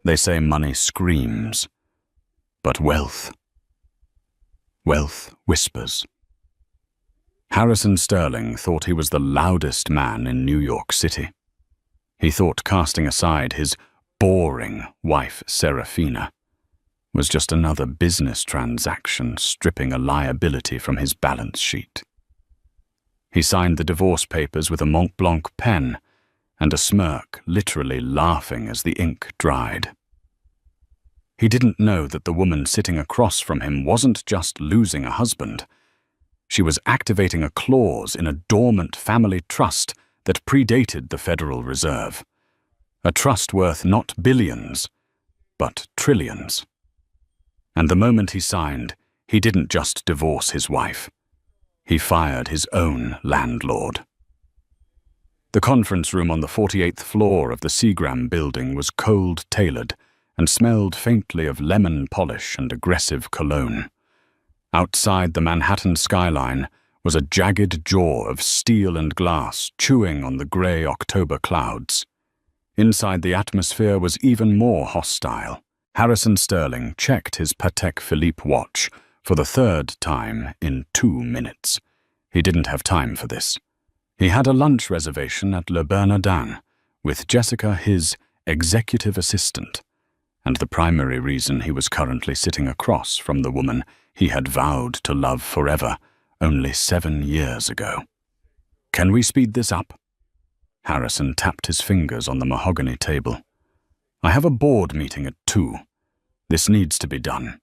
They say money screams, but wealth whispers. Harrison Sterling thought he was the loudest man in New York City. He thought casting aside his boring wife, Serafina, was just another business transaction stripping a liability from his balance sheet. He signed the divorce papers with a Mont Blanc pen and a smirk, literally laughing as the ink dried. He didn't know that the woman sitting across from him wasn't just losing a husband. She was activating a clause in a dormant family trust that predated the Federal Reserve. A trust worth not billions, but trillions. And the moment he signed, he didn't just divorce his wife. He fired his own landlord. The conference room on the 48th floor of the Seagram building was cold-tailored and smelled faintly of lemon polish and aggressive cologne. Outside the Manhattan skyline was a jagged jaw of steel and glass chewing on the grey October clouds. Inside the atmosphere was even more hostile. Harrison Sterling checked his Patek Philippe watch for the third time in 2 minutes. He didn't have time for this. He had a lunch reservation at Le Bernardin with Jessica, his executive assistant, and the primary reason he was currently sitting across from the woman he had vowed to love forever only 7 years ago. "Can we speed this up?" Harrison tapped his fingers on the mahogany table. "I have a board meeting at 2. This needs to be done."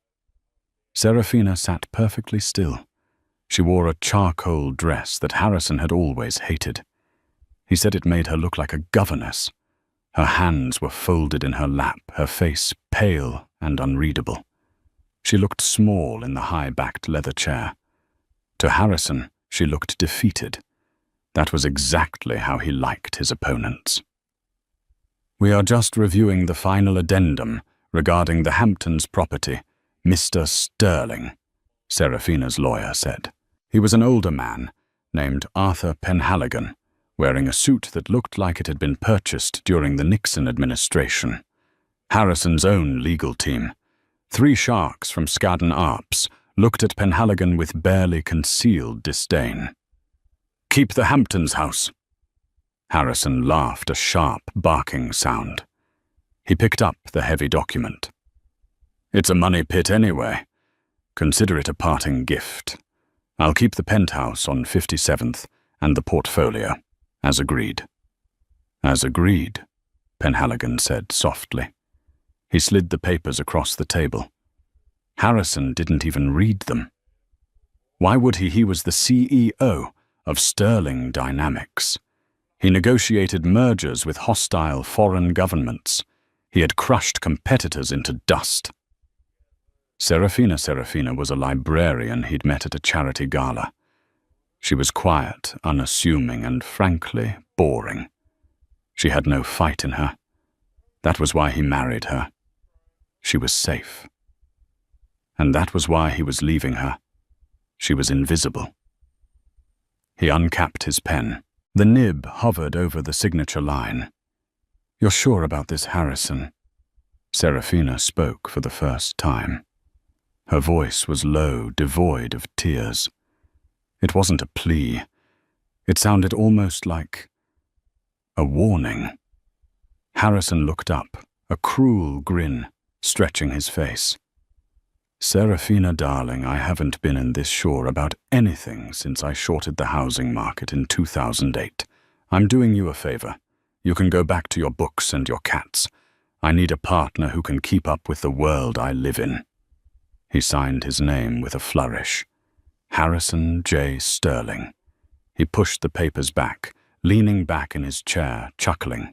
Serafina sat perfectly still. She wore a charcoal dress that Harrison had always hated. He said it made her look like a governess. Her hands were folded in her lap, her face pale and unreadable. She looked small in the high-backed leather chair. To Harrison, she looked defeated. That was exactly how he liked his opponents. "We are just reviewing the final addendum regarding the Hamptons property, Mr. Sterling," Serafina's lawyer said. He was an older man named Arthur Penhaligon, wearing a suit that looked like it had been purchased during the Nixon administration. Harrison's own legal team, 3 sharks from Skadden Arps, looked at Penhaligon with barely concealed disdain. "Keep the Hamptons house." Harrison laughed, a sharp, barking sound. He picked up the heavy document. "It's a money pit anyway. Consider it a parting gift. I'll keep the penthouse on 57th and the portfolio, as agreed." "As agreed," Penhaligon said softly. He slid the papers across the table. Harrison didn't even read them. Why would he? He was the CEO of Sterling Dynamics. He negotiated mergers with hostile foreign governments. He had crushed competitors into dust. Serafina was a librarian he'd met at a charity gala. She was quiet, unassuming, and frankly boring. She had no fight in her. That was why he married her. She was safe. And that was why he was leaving her. She was invisible. He uncapped his pen. The nib hovered over the signature line. "You're sure about this, Harrison?" Serafina spoke for the first time. Her voice was low, devoid of tears. It wasn't a plea. It sounded almost like a warning. Harrison looked up, a cruel grin stretching his face. "Serafina, darling, I haven't been in this sure about anything since I shorted the housing market in 2008. I'm doing you a favor. You can go back to your books and your cats. I need a partner who can keep up with the world I live in." He signed his name with a flourish. Harrison J. Sterling. He pushed the papers back, leaning back in his chair, chuckling.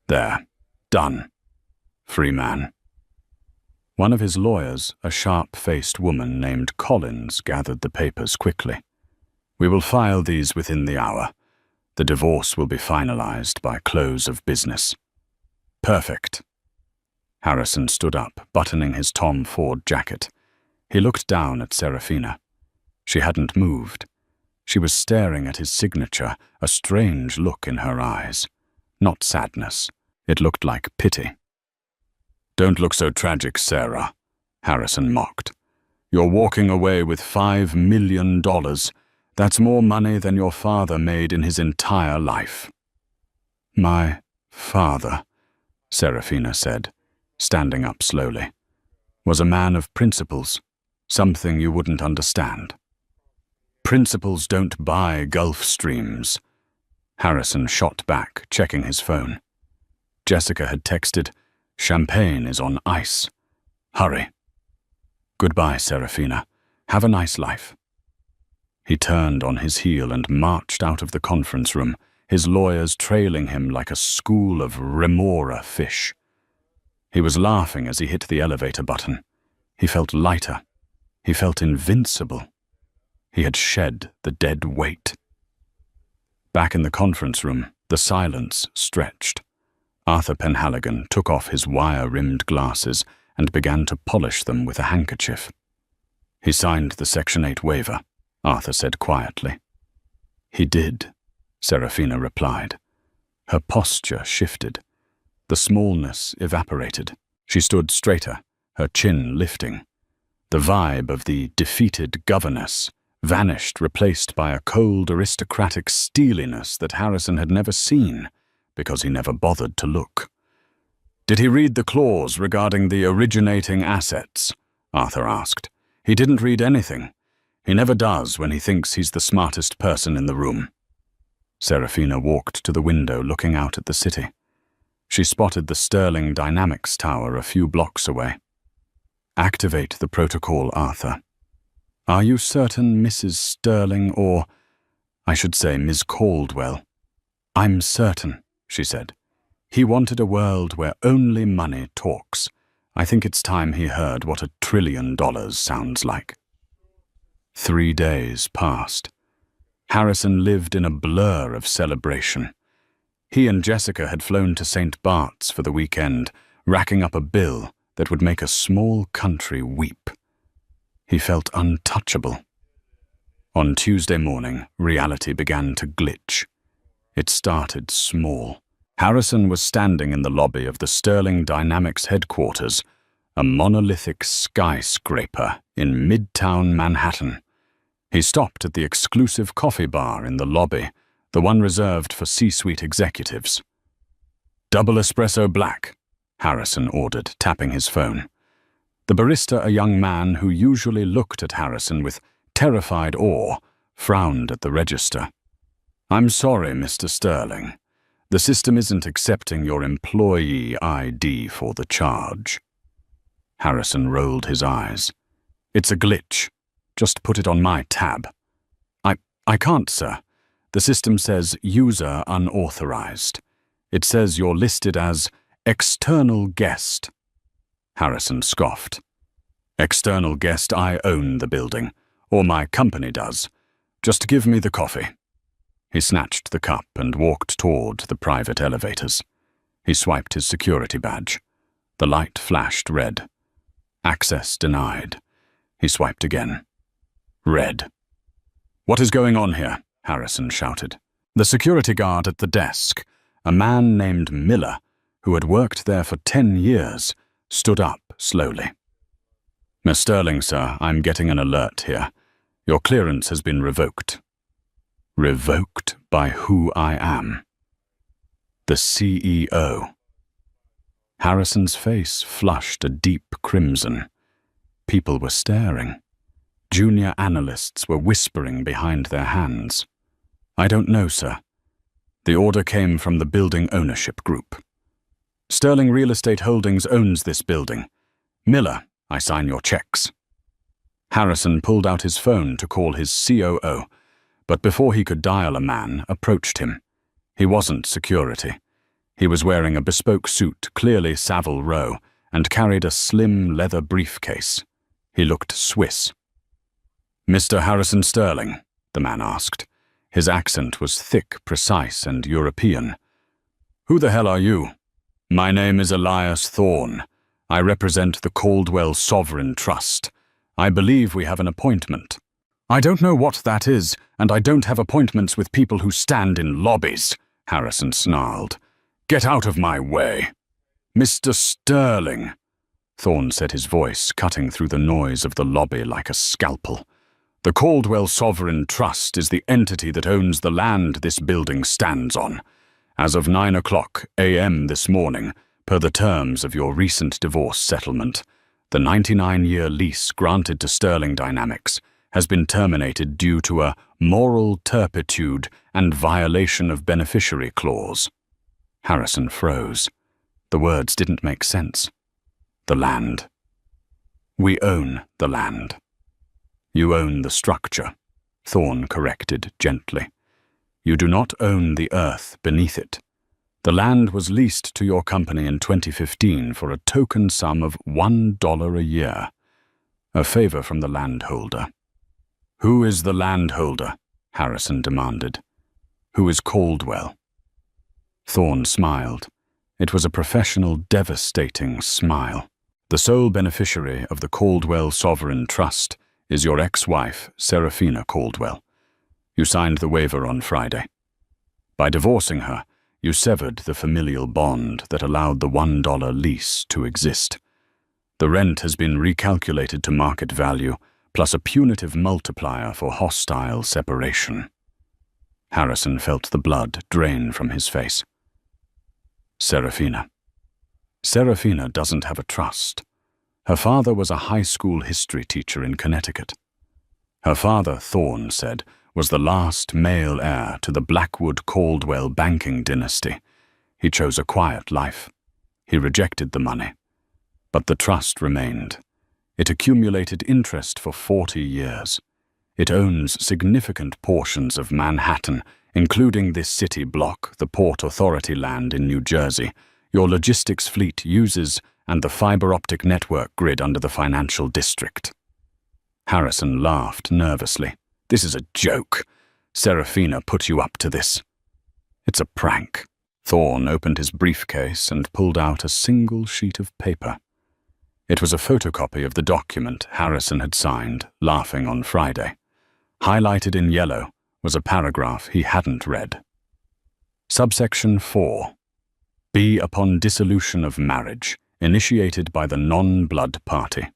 "There. Done. Free man." One of his lawyers, a sharp-faced woman named Collins, gathered the papers quickly. "We will file these within the hour. The divorce will be finalized by close of business." "Perfect." Harrison stood up, buttoning his Tom Ford jacket. He looked down at Serafina. She hadn't moved. She was staring at his signature, a strange look in her eyes. Not sadness. It looked like pity. Don't look so tragic, Sarah, Harrison mocked. You're walking away with $5 million. That's more money than your father made in his entire life. My father, Serafina said, standing up slowly, was a man of principles, something you wouldn't understand. Principles don't buy Gulf Streams. Harrison shot back, checking his phone. Jessica had texted, "Champagne is on ice. Hurry." "Goodbye, Serafina. Have a nice life." He turned on his heel and marched out of the conference room, his lawyers trailing him like a school of remora fish. He was laughing as he hit the elevator button. He felt lighter. He felt invincible. He had shed the dead weight. Back in the conference room, the silence stretched. Arthur Penhaligon took off his wire-rimmed glasses and began to polish them with a handkerchief. "He signed the Section 8 waiver," Arthur said quietly. "He did," Serafina replied. Her posture shifted. The smallness evaporated. She stood straighter, her chin lifting. The vibe of the defeated governess vanished, replaced by a cold, aristocratic steeliness that Harrison had never seen, because he never bothered to look. "Did he read the clause regarding the originating assets?" Arthur asked. "He didn't read anything. He never does when he thinks he's the smartest person in the room." Serafina walked to the window looking out at the city. She spotted the Sterling Dynamics Tower a few blocks away. "Activate the protocol, Arthur." "Are you certain Mrs. Sterling or, I should say, Ms. Caldwell?" "I'm certain," she said. "He wanted a world where only money talks. I think it's time he heard what $1 trillion sounds like." 3 days passed. Harrison lived in a blur of celebration. He and Jessica had flown to St. Bart's for the weekend, racking up a bill that would make a small country weep. He felt untouchable. On Tuesday morning, reality began to glitch. It started small. Harrison was standing in the lobby of the Sterling Dynamics headquarters, a monolithic skyscraper in Midtown Manhattan. He stopped at the exclusive coffee bar in the lobby, the one reserved for C-suite executives. "Double espresso black," Harrison ordered, tapping his phone. The barista, a young man who usually looked at Harrison with terrified awe, frowned at the register. "I'm sorry, Mr. Sterling. The system isn't accepting your employee ID for the charge." Harrison rolled his eyes. "It's a glitch. Just put it on my tab." I can't, sir. The system says user unauthorized. It says you're listed as external guest." Harrison scoffed. "External guest, I own the building. Or my company does. Just give me the coffee." He snatched the cup and walked toward the private elevators. He swiped his security badge. The light flashed red. Access denied. He swiped again. Red. "What is going on here?" Harrison shouted. The security guard at the desk, a man named Miller, who had worked there for 10 years, stood up slowly. "Miss Sterling, sir, I'm getting an alert here. Your clearance has been revoked." "Revoked by who I am?" "The CEO." Harrison's face flushed a deep crimson. People were staring. Junior analysts were whispering behind their hands. "I don't know, sir. The order came from the building ownership group. Sterling Real Estate Holdings owns this building. Miller, I sign your checks." Harrison pulled out his phone to call his COO, but before he could dial a man, approached him. He wasn't security. He was wearing a bespoke suit, clearly Savile Row, and carried a slim leather briefcase. He looked Swiss. "Mr. Harrison Sterling?" the man asked. His accent was thick, precise, and European. "Who the hell are you?" "My name is Elias Thorne. I represent the Caldwell Sovereign Trust. I believe we have an appointment." "I don't know what that is, and I don't have appointments with people who stand in lobbies," Harrison snarled. "Get out of my way." "Mr. Sterling," Thorne said, his voice cutting through the noise of the lobby like a scalpel. "The Caldwell Sovereign Trust is the entity that owns the land this building stands on. As of 9 a.m. this morning, per the terms of your recent divorce settlement, the 99-year lease granted to Sterling Dynamics has been terminated due to a moral turpitude and violation of beneficiary clause." Harrison froze. The words didn't make sense. "The land." "We own the land." "You own the structure," Thorne corrected gently. "You do not own the earth beneath it. The land was leased to your company in 2015 for a token sum of $1 a year. A favor from the landholder." "Who is the landholder?" Harrison demanded. "Who is Caldwell?" Thorne smiled. It was a professional, devastating smile. "The sole beneficiary of the Caldwell Sovereign Trust is your ex-wife, Serafina Caldwell. You signed the waiver on Friday. By divorcing her, you severed the familial bond that allowed the $1 lease to exist. The rent has been recalculated to market value, plus a punitive multiplier for hostile separation." Harrison felt the blood drain from his face. "Serafina. Serafina doesn't have a trust. Her father was a high school history teacher in Connecticut. Her father, Thorne said, was the last male heir to the Blackwood-Caldwell banking dynasty. He chose a quiet life. He rejected the money. But the trust remained. It accumulated interest for 40 years. It owns significant portions of Manhattan, including this city block, the Port Authority land in New Jersey, your logistics fleet uses, and the fiber-optic network grid under the financial district." Harrison laughed nervously. "This is a joke. Serafina put you up to this." "It's a prank." Thorne opened his briefcase and pulled out a single sheet of paper. It was a photocopy of the document Harrison had signed, laughing on Friday. Highlighted in yellow was a paragraph he hadn't read. Subsection 4. Be upon dissolution of marriage, initiated by the non-blood party.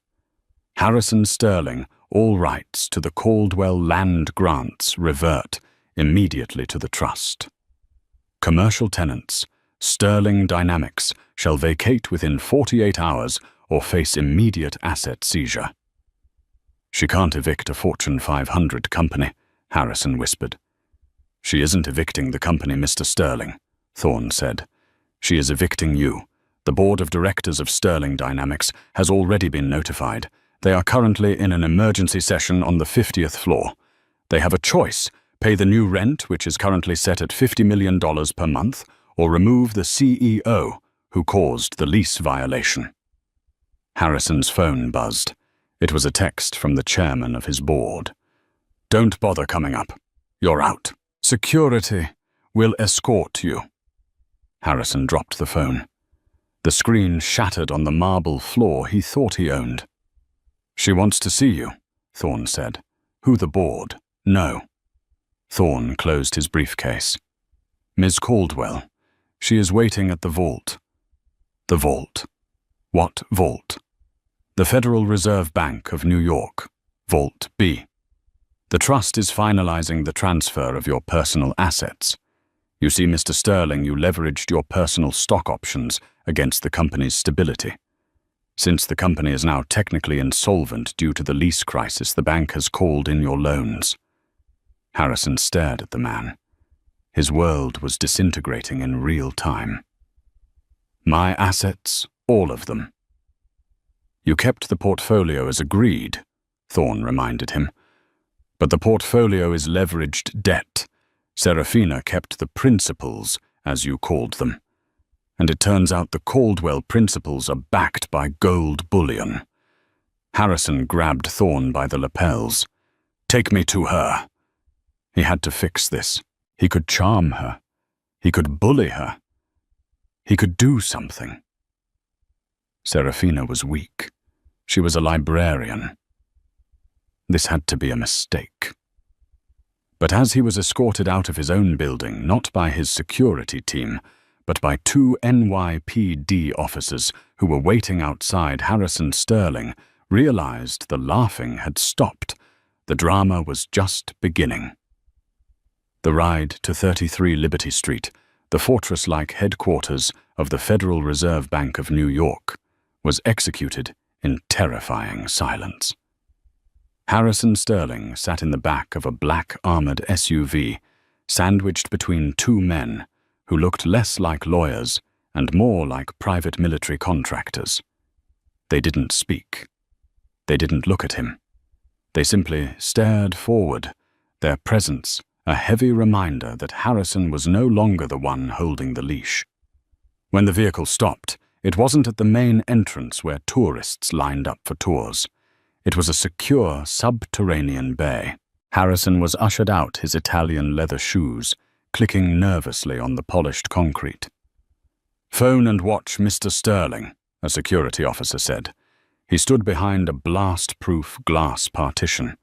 Harrison Sterling, all rights to the Caldwell land grants revert immediately to the trust. Commercial tenants, Sterling Dynamics, shall vacate within 48 hours or face immediate asset seizure. "She can't evict a Fortune 500 company," Harrison whispered. "She isn't evicting the company, Mr. Sterling," Thorne said. "She is evicting you. The board of directors of Sterling Dynamics has already been notified. They are currently in an emergency session on the 50th floor. They have a choice: pay the new rent, which is currently set at $50 million per month, or remove the CEO who caused the lease violation." Harrison's phone buzzed. It was a text from the chairman of his board. "Don't bother coming up. You're out. Security will escort you." Harrison dropped the phone. The screen shattered on the marble floor he thought he owned. "She wants to see you," Thorne said. "Who, the board?" "No." Thorne closed his briefcase. "Ms. Caldwell. She is waiting at the vault." "The vault? What vault?" "The Federal Reserve Bank of New York. Vault B. The trust is finalizing the transfer of your personal assets. You see, Mr. Sterling, you leveraged your personal stock options against the company's stability. Since the company is now technically insolvent due to the lease crisis, the bank has called in your loans." Harrison stared at the man. His world was disintegrating in real time. "My assets, all of them." "You kept the portfolio as agreed," Thorne reminded him. "But the portfolio is leveraged debt. Serafina kept the principals, as you called them. And it turns out the Caldwell principals are backed by gold bullion." Harrison grabbed Thorne by the lapels. "Take me to her." He had to fix this. He could charm her. He could bully her. He could do something. Serafina was weak. She was a librarian. This had to be a mistake. But as he was escorted out of his own building, not by his security team, but by 2 NYPD officers who were waiting outside Harrison Sterling, realized the laughing had stopped. The drama was just beginning. The ride to 33 Liberty Street, the fortress-like headquarters of the Federal Reserve Bank of New York, was executed in terrifying silence. Harrison Sterling sat in the back of a black armored SUV, sandwiched between two men who looked less like lawyers and more like private military contractors. They didn't speak. They didn't look at him. They simply stared forward, their presence a heavy reminder that Harrison was no longer the one holding the leash. When the vehicle stopped, it wasn't at the main entrance where tourists lined up for tours. It was a secure subterranean bay. Harrison was ushered out, his Italian leather shoes clicking nervously on the polished concrete. "Phone and watch Mr. Sterling," a security officer said. He stood behind a blast-proof glass partition.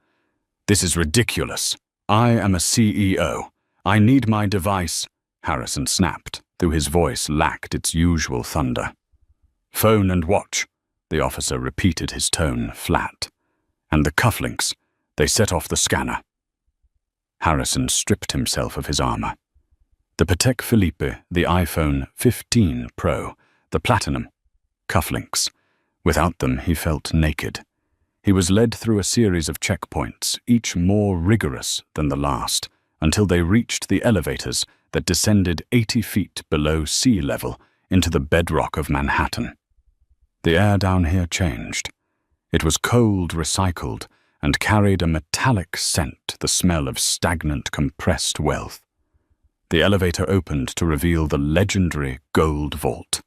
"This is ridiculous. I am a CEO. I need my device," Harrison snapped, though his voice lacked its usual thunder. "Phone and watch," the officer repeated, his tone flat. "And the cufflinks, they set off the scanner." Harrison stripped himself of his armor. The Patek Philippe, the iPhone 15 Pro, the Platinum, cufflinks. Without them, he felt naked. He was led through a series of checkpoints, each more rigorous than the last, until they reached the elevators that descended 80 feet below sea level into the bedrock of Manhattan. The air down here changed. It was cold recycled and carried a metallic scent, the smell of stagnant, compressed wealth. The elevator opened to reveal the legendary gold vault.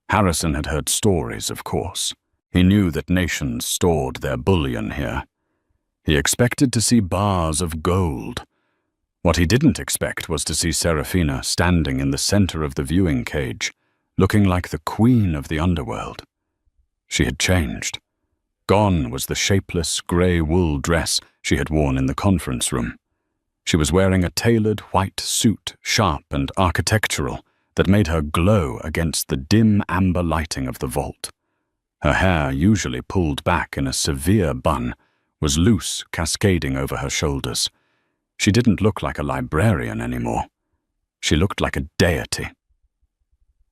Harrison had heard stories, of course. He knew that nations stored their bullion here. He expected to see bars of gold. What he didn't expect was to see Serafina standing in the center of the viewing cage, looking like the queen of the underworld. She had changed. Gone was the shapeless gray wool dress she had worn in the conference room. She was wearing a tailored white suit, sharp and architectural, that made her glow against the dim amber lighting of the vault. Her hair, usually pulled back in a severe bun, was loose, cascading over her shoulders. She didn't look like a librarian anymore. She looked like a deity.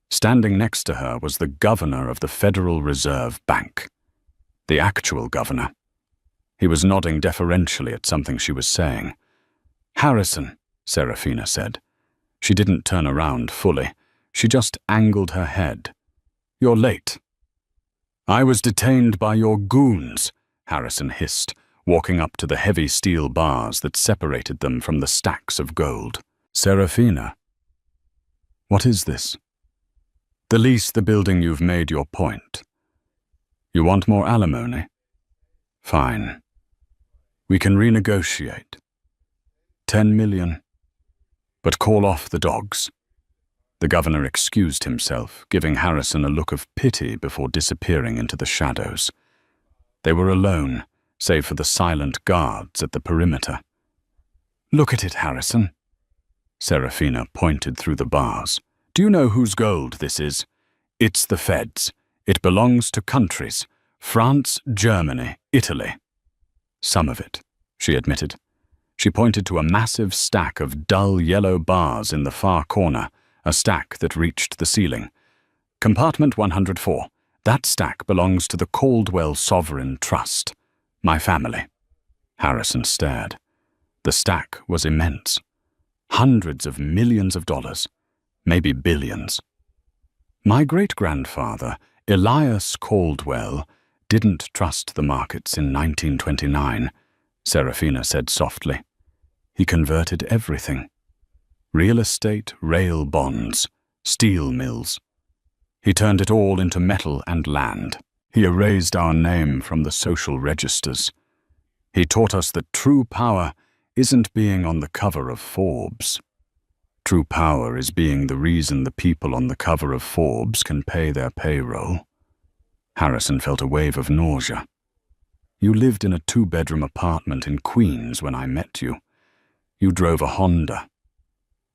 Standing next to her was the governor of the Federal Reserve Bank. The actual governor. He was nodding deferentially at something she was saying. "Harrison," Serafina said. She didn't turn around fully. She just angled her head. "You're late." "I was detained by your goons," Harrison hissed, walking up to the heavy steel bars that separated them from the stacks of gold. "Serafina, what is this?" "The lease the building you've made your point." "You want more alimony?" "Fine. We can renegotiate. 10 million. But call off the dogs." The governor excused himself, giving Harrison a look of pity before disappearing into the shadows. They were alone, save for the silent guards at the perimeter. "Look at it, Harrison." Serafina pointed through the bars. "Do you know whose gold this is? It's the Fed's. It belongs to countries. France, Germany, Italy." "Some of it," she admitted. She pointed to a massive stack of dull yellow bars in the far corner, a stack that reached the ceiling. "Compartment 104. That stack belongs to the Caldwell Sovereign Trust. My family." Harrison stared. The stack was immense. Hundreds of millions of dollars, maybe billions. "My great-grandfather, Elias Caldwell, didn't trust the markets in 1929, Serafina said softly. He converted everything. Real estate, rail bonds, steel mills. He turned it all into metal and land. He erased our name from the social registers. He taught us that true power isn't being on the cover of Forbes. True power is being the reason the people on the cover of Forbes can pay their payroll." Harrison felt a wave of nausea. "You lived in a 2-bedroom apartment in Queens when I met you. You drove a Honda.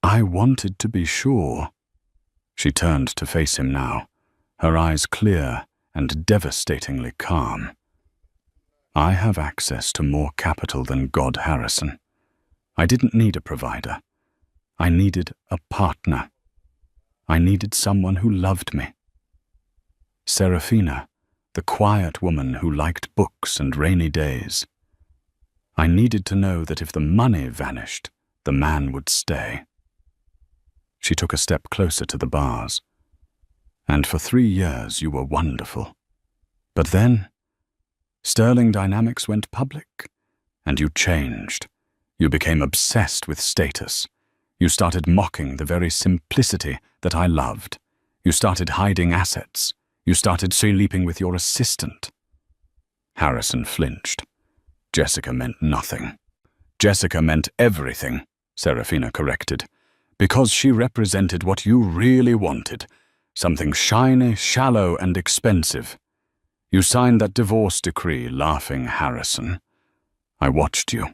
I wanted to be sure." She turned to face him now, her eyes clear and devastatingly calm. I have access to more capital than God, Harrison. I didn't need a provider. I needed a partner. I needed someone who loved me. Serafina, the quiet woman who liked books and rainy days. I needed to know that if the money vanished, the man would stay. She took a step closer to the bars. And for 3 years you were wonderful. But then, Sterling Dynamics went public, and you changed. You became obsessed with status. You started mocking the very simplicity that I loved. You started hiding assets. You started sleeping with your assistant. Harrison flinched. Jessica meant nothing. Jessica meant everything, Serafina corrected, because she represented what you really wanted, something shiny, shallow, and expensive. You signed that divorce decree, laughing, Harrison. I watched you.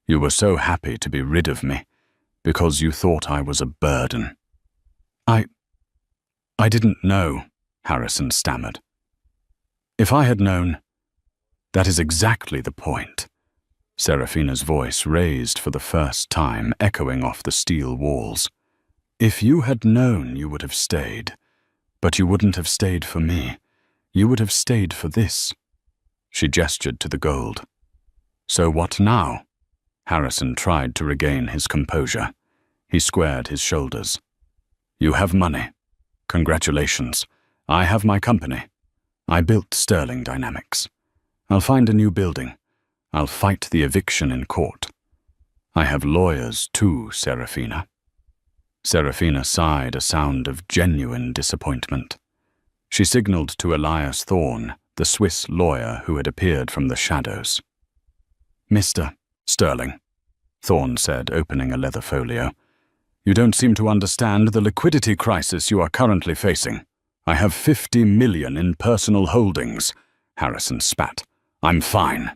You were so happy to be rid of me, because you thought I was a burden. I didn't know, Harrison stammered. If I had known, that is exactly the point. Serafina's voice raised for the first time, echoing off the steel walls. If you had known, you would have stayed. But you wouldn't have stayed for me. You would have stayed for this. She gestured to the gold. So what now? Harrison tried to regain his composure. He squared his shoulders. You have money. Congratulations. I have my company. I built Sterling Dynamics. I'll find a new building. I'll fight the eviction in court. I have lawyers too, Serafina. Serafina sighed, a sound of genuine disappointment. She signaled to Elias Thorne, the Swiss lawyer who had appeared from the shadows. Mr. Sterling, Thorne said, opening a leather folio. You don't seem to understand the liquidity crisis you are currently facing. I have 50 million in personal holdings, Harrison spat. I'm fine.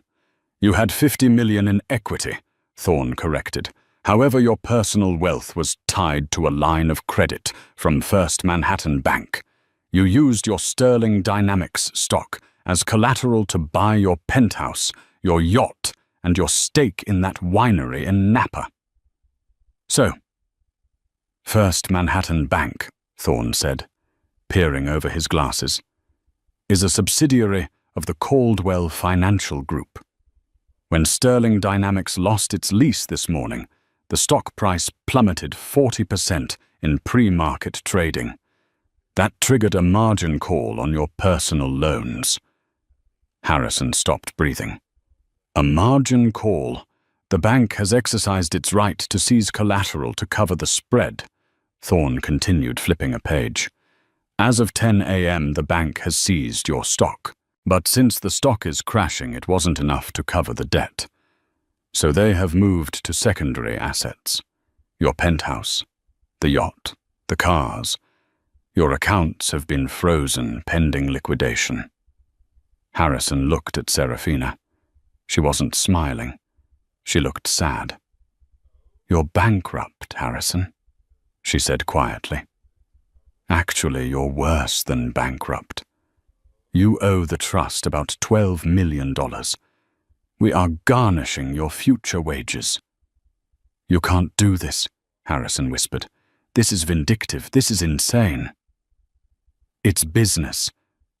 You had 50 million in equity, Thorne corrected. However, your personal wealth was tied to a line of credit from First Manhattan Bank. You used your Sterling Dynamics stock as collateral to buy your penthouse, your yacht, and your stake in that winery in Napa. So, First Manhattan Bank, Thorne said, peering over his glasses, is a subsidiary of the Caldwell Financial Group. When Sterling Dynamics lost its lease this morning, the stock price plummeted 40% in pre-market trading. That triggered a margin call on your personal loans. Harrison stopped breathing. A margin call. The bank has exercised its right to seize collateral to cover the spread. Thorne continued, flipping a page. As of 10 a.m., the bank has seized your stock. But since the stock is crashing, it wasn't enough to cover the debt. So they have moved to secondary assets. Your penthouse, the yacht, the cars. Your accounts have been frozen pending liquidation. Harrison looked at Serafina. She wasn't smiling. She looked sad. You're bankrupt, Harrison, she said quietly. Actually, you're worse than bankrupt. You owe the trust about $12 million. We are garnishing your future wages. You can't do this, Harrison whispered. This is vindictive. This is insane. It's business,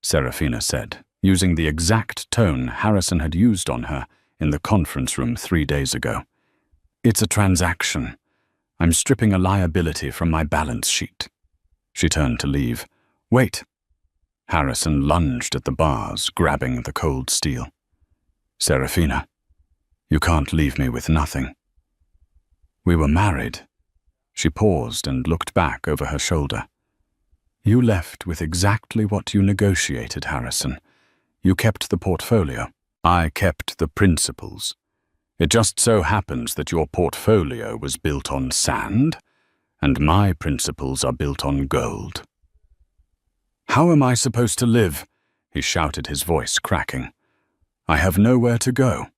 Serafina said, using the exact tone Harrison had used on her in the conference room 3 days ago. It's a transaction. I'm stripping a liability from my balance sheet. She turned to leave. Wait. Harrison lunged at the bars, grabbing the cold steel. Serafina, you can't leave me with nothing. We were married. She paused and looked back over her shoulder. You left with exactly what you negotiated, Harrison. You kept the portfolio. I kept the principles. It just so happens that your portfolio was built on sand, and my principles are built on gold. How am I supposed to live? He shouted, his voice cracking. I have nowhere to go.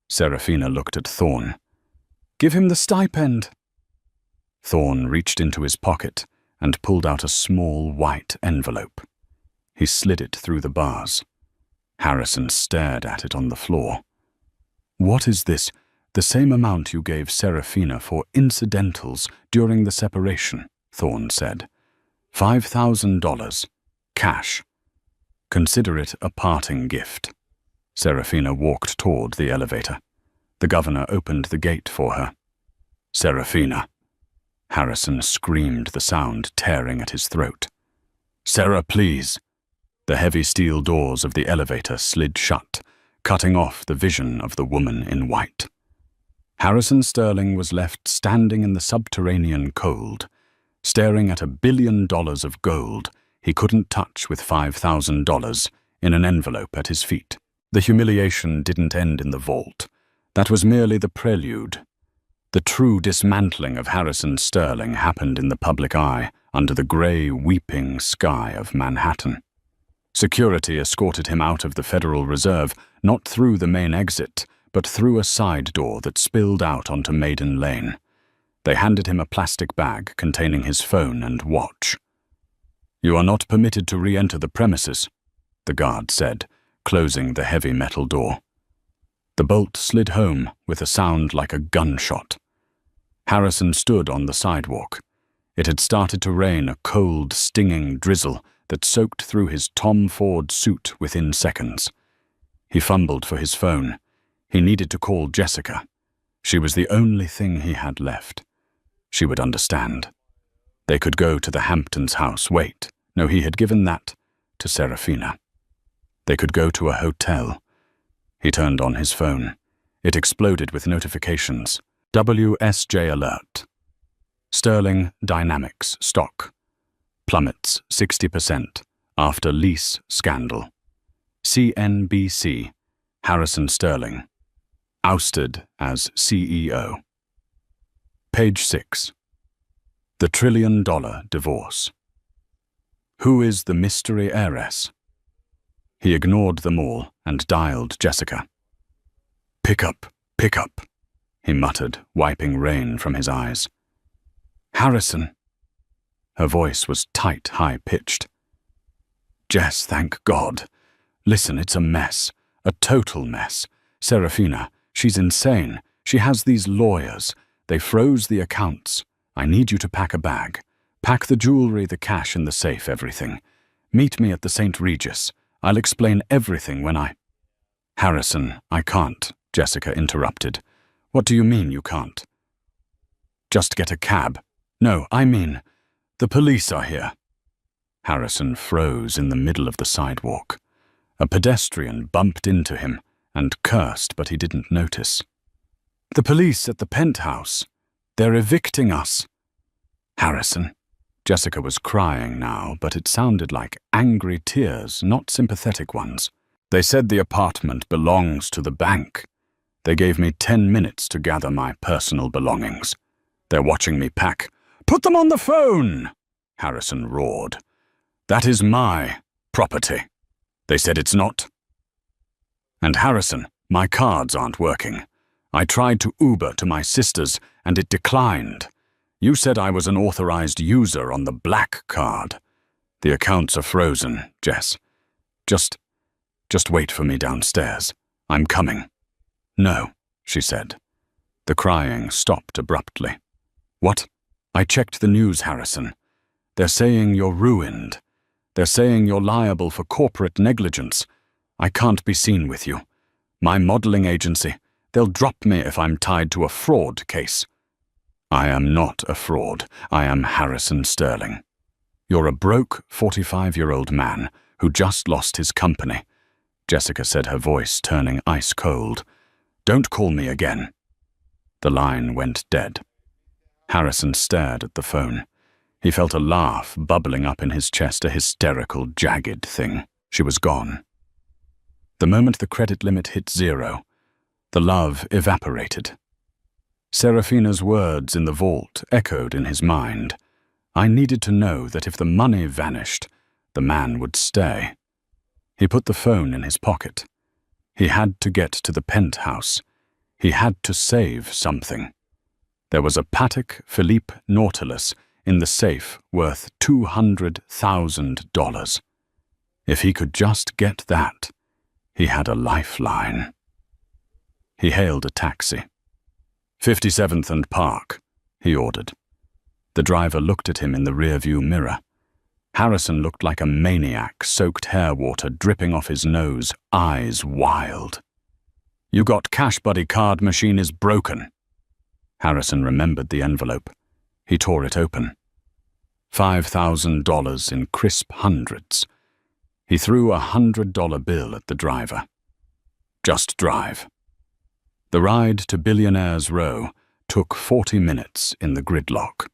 Serafina looked at Thorne. Give him the stipend. Thorne reached into his pocket and pulled out a small white envelope. He slid it through the bars. Harrison stared at it on the floor. "What is this? The same amount you gave Serafina for incidentals during the separation," Thorne said. $5,000. Cash. Consider it a parting gift." Serafina walked toward the elevator. The governor opened the gate for her. "Serafina." Harrison screamed, the sound tearing at his throat. "Sarah, please." The heavy steel doors of the elevator slid shut, cutting off the vision of the woman in white. Harrison Sterling was left standing in the subterranean cold, staring at $1 billion of gold he couldn't touch with $5,000 in an envelope at his feet. The humiliation didn't end in the vault. That was merely the prelude. The true dismantling of Harrison Sterling happened in the public eye, under the grey, weeping sky of Manhattan. Security escorted him out of the Federal Reserve, not through the main exit, but through a side door that spilled out onto Maiden Lane. They handed him a plastic bag containing his phone and watch. "You are not permitted to re-enter the premises," the guard said, closing the heavy metal door. The bolt slid home with a sound like a gunshot. Harrison stood on the sidewalk. It had started to rain, a cold, stinging drizzle that soaked through his Tom Ford suit within seconds. He fumbled for his phone. He needed to call Jessica. She was the only thing he had left. She would understand. They could go to the Hamptons' house. Wait, no, he had given that to Serafina. They could go to a hotel. He turned on his phone. It exploded with notifications. WSJ alert. Sterling Dynamics stock plummets 60% after lease scandal. CNBC, Harrison Sterling, ousted as CEO. Page 6. The $1 trillion divorce. Who is the mystery heiress? He ignored them all and dialed Jessica. Pick up, he muttered, wiping rain from his eyes. "Harrison." Her voice was tight, high-pitched. "Jess, thank God. Listen, it's a mess. A total mess. Serafina, she's insane. She has these lawyers. They froze the accounts. I need you to pack a bag. Pack the jewelry, the cash in the safe, everything. Meet me at the St. Regis. I'll explain everything when I—" "Harrison, I can't," Jessica interrupted. "What do you mean you can't?" "Just get a cab. No, I mean, the police are here." Harrison froze in the middle of the sidewalk. A pedestrian bumped into him and cursed, but he didn't notice. "The police at the penthouse. They're evicting us." "Harrison." Jessica was crying now, but it sounded like angry tears, not sympathetic ones. "They said the apartment belongs to the bank. They gave me 10 minutes to gather my personal belongings. They're watching me pack." "Put them on the phone!" Harrison roared. "That is my property. They said it's not." "And Harrison, my cards aren't working. I tried to Uber to my sister's and it declined. You said I was an authorized user on the black card. The accounts are frozen, Jess. Just wait for me downstairs. I'm coming." "No," she said. The crying stopped abruptly. "What?" "I checked the news, Harrison. They're saying you're ruined. They're saying you're liable for corporate negligence. I can't be seen with you. My modeling agency, they'll drop me if I'm tied to a fraud case." "I am not a fraud. I am Harrison Sterling. You're a broke 45-year-old man who just lost his company," Jessica said, her voice turning ice cold. "Don't call me again." The line went dead. Harrison stared at the phone. He felt a laugh bubbling up in his chest, a hysterical, jagged thing. She was gone. The moment the credit limit hit 0, the love evaporated. Serafina's words in the vault echoed in his mind. I needed to know that if the money vanished, the man would stay. He put the phone in his pocket. He had to get to the penthouse. He had to save something. There was a Patek Philippe Nautilus in the safe worth $200,000. If he could just get that, he had a lifeline. He hailed a taxi. 57th and Park, he ordered. The driver looked at him in the rearview mirror. Harrison looked like a maniac, soaked hair water dripping off his nose, eyes wild. "You got cash, buddy, card machine is broken." Harrison remembered the envelope. He tore it open. $5,000 in crisp hundreds. He threw a $100 bill at the driver. "Just drive." The ride to Billionaires Row took 40 minutes in the gridlock.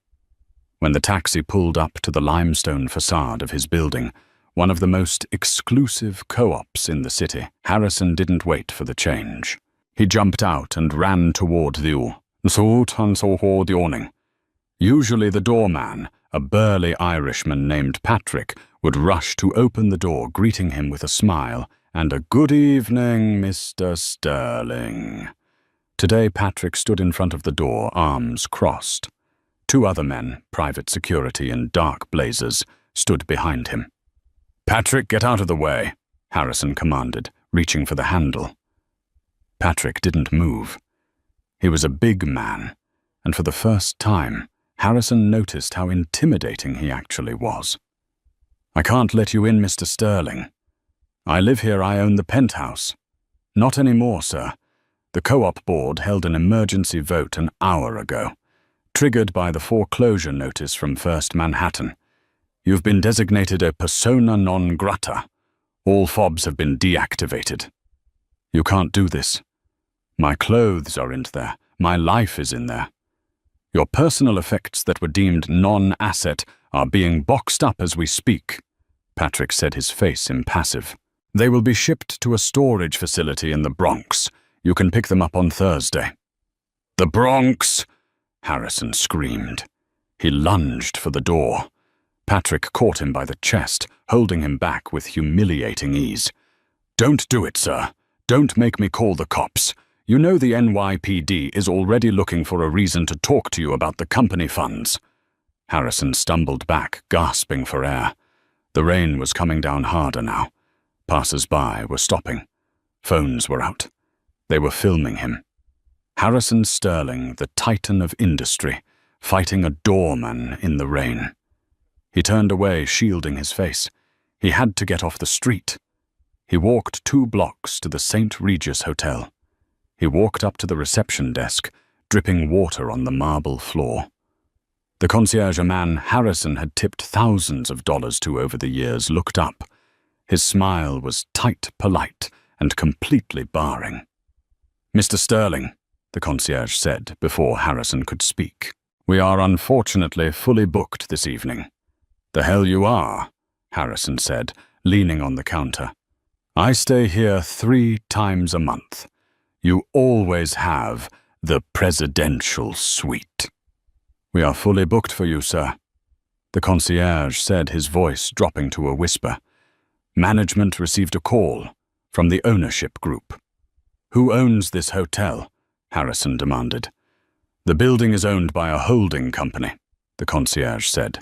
When the taxi pulled up to the limestone facade of his building, one of the most exclusive co-ops in the city, Harrison didn't wait for the change. He jumped out and ran toward the awning. Usually the doorman, a burly Irishman named Patrick, would rush to open the door, greeting him with a smile and a "Good evening, Mr. Sterling." Today Patrick stood in front of the door, arms crossed. Two other men, private security in dark blazers, stood behind him. "Patrick, get out of the way," Harrison commanded, reaching for the handle. Patrick didn't move. He was a big man, and for the first time, Harrison noticed how intimidating he actually was. "I can't let you in, Mr. Sterling. I live here, I own the penthouse." "Not anymore, sir. The co-op board held an emergency vote an hour ago, triggered by the foreclosure notice from First Manhattan. You've been designated a persona non grata. All fobs have been deactivated." "You can't do this. My clothes are in there. My life is in there. Your personal effects that were deemed non-asset are being boxed up as we speak," Patrick said, his face impassive. "They will be shipped to a storage facility in the Bronx. You can pick them up on Thursday." "The Bronx!" Harrison screamed. He lunged for the door. Patrick caught him by the chest, holding him back with humiliating ease. "Don't do it, sir. Don't make me call the cops. You know the NYPD is already looking for a reason to talk to you about the company funds." Harrison stumbled back, gasping for air. The rain was coming down harder now. Passers-by were stopping. Phones were out. They were filming him. Harrison Sterling, the titan of industry, fighting a doorman in the rain. He turned away, shielding his face. He had to get off the street. He walked 2 blocks to the St. Regis Hotel. He walked up to the reception desk, dripping water on the marble floor. The concierge, a man Harrison had tipped thousands of dollars to over the years, looked up. His smile was tight, polite, and completely barring. "Mr. Sterling," the concierge said before Harrison could speak, "we are unfortunately fully booked this evening." "The hell you are," Harrison said, leaning on the counter. "I stay here 3 times a month. You always have the presidential suite." "We are fully booked for you, sir," the concierge said, his voice dropping to a whisper. "Management received a call from the ownership group." "Who owns this hotel?" Harrison demanded. "The building is owned by a holding company," the concierge said.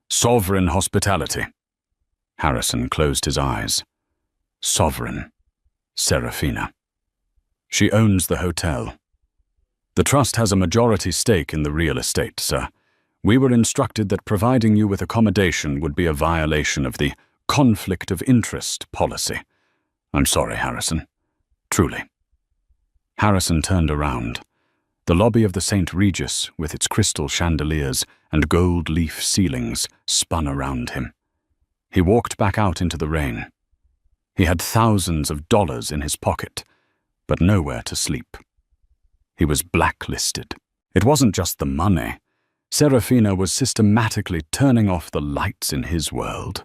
"Sovereign Hospitality." Harrison closed his eyes. Sovereign. Serafina. She owns the hotel. "The trust has a majority stake in the real estate, sir. We were instructed that providing you with accommodation would be a violation of the conflict of interest policy. I'm sorry, Harrison. Truly." Harrison turned around. The lobby of the St. Regis, with its crystal chandeliers and gold leaf ceilings, spun around him. He walked back out into the rain. He had thousands of dollars in his pocket, but nowhere to sleep. He was blacklisted. It wasn't just the money. Serafina was systematically turning off the lights in his world.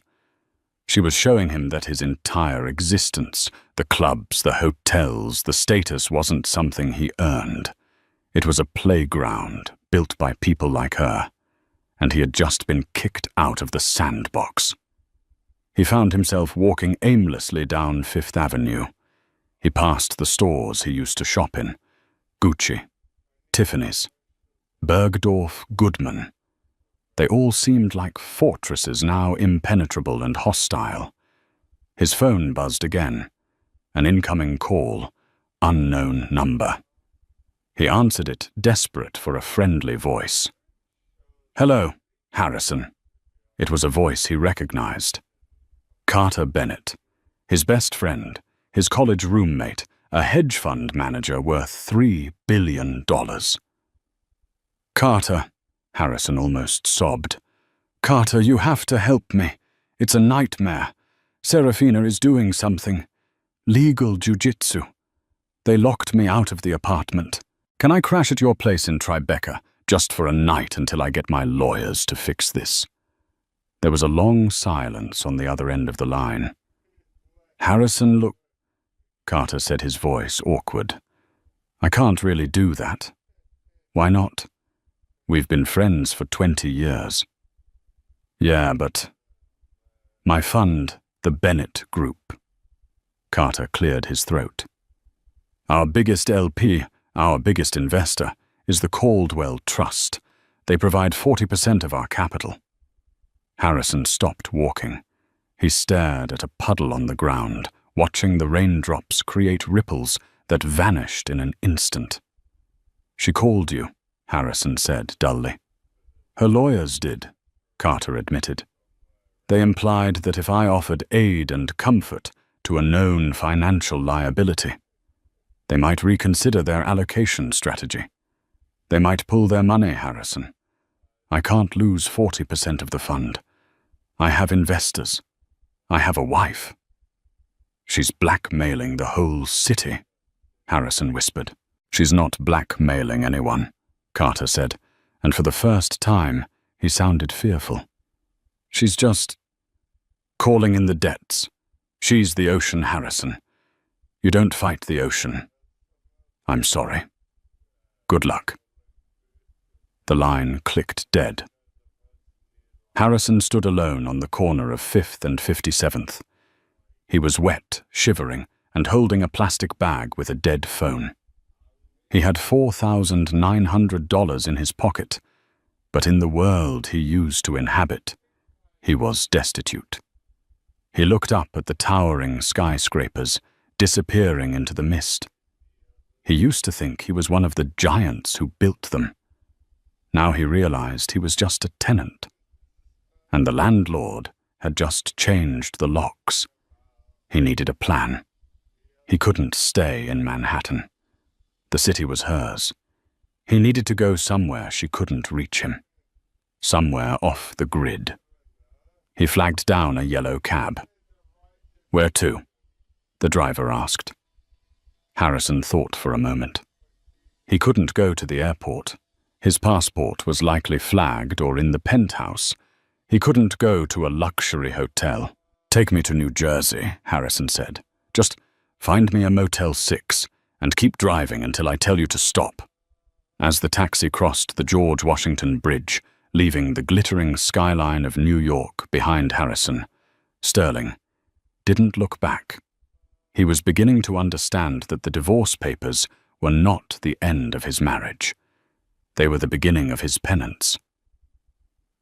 She was showing him that his entire existence, the clubs, the hotels, the status wasn't something he earned. It was a playground built by people like her, and he had just been kicked out of the sandbox. He found himself walking aimlessly down Fifth Avenue. He passed the stores he used to shop in: Gucci, Tiffany's, Bergdorf Goodman. They all seemed like fortresses now impenetrable and hostile. His phone buzzed again. An incoming call, unknown number. He answered it, desperate for a friendly voice. "Hello, Harrison." It was a voice he recognized. Carter Bennett, his best friend, his college roommate, a hedge fund manager worth $3 billion. "Carter," Harrison almost sobbed. "Carter, you have to help me. It's a nightmare. Serafina is doing something. Legal jujitsu. They locked me out of the apartment. Can I crash at your place in Tribeca, just for a night until I get my lawyers to fix this?" There was a long silence on the other end of the line. "Harrison, look," Carter said, his voice awkward. "I can't really do that." "Why not?" "We've been friends for 20 years. "Yeah, but—" "My fund, the Bennett Group." Carter cleared his throat. "Our biggest LP, our biggest investor, is the Caldwell Trust. They provide 40% of our capital." Harrison stopped walking. He stared at a puddle on the ground, watching the raindrops create ripples that vanished in an instant. "She called you," Harrison said dully. "Her lawyers did," Carter admitted. "They implied that if I offered aid and comfort to a known financial liability, they might reconsider their allocation strategy. They might pull their money, Harrison. I can't lose 40% of the fund. I have investors. I have a wife." "She's blackmailing the whole city," Harrison whispered. "She's not blackmailing anyone," Carter said, and for the first time he sounded fearful. "She's just calling in the debts. She's the ocean, Harrison. You don't fight the ocean. I'm sorry. Good luck." The line clicked dead. Harrison stood alone on the corner of 5th and 57th. He was wet, shivering, and holding a plastic bag with a dead phone. He had $4,900 in his pocket, but in the world he used to inhabit, he was destitute. He looked up at the towering skyscrapers, disappearing into the mist. He used to think he was one of the giants who built them. Now he realized he was just a tenant. And the landlord had just changed the locks. He needed a plan. He couldn't stay in Manhattan. The city was hers. He needed to go somewhere she couldn't reach him. Somewhere off the grid. He flagged down a yellow cab. "Where to?" the driver asked. Harrison thought for a moment. He couldn't go to the airport. His passport was likely flagged or in the penthouse. He couldn't go to a luxury hotel. "Take me to New Jersey," Harrison said. "Just find me a Motel 6 and keep driving until I tell you to stop." As the taxi crossed the George Washington Bridge, leaving the glittering skyline of New York behind Harrison, Sterling didn't look back. He was beginning to understand that the divorce papers were not the end of his marriage. They were the beginning of his penance.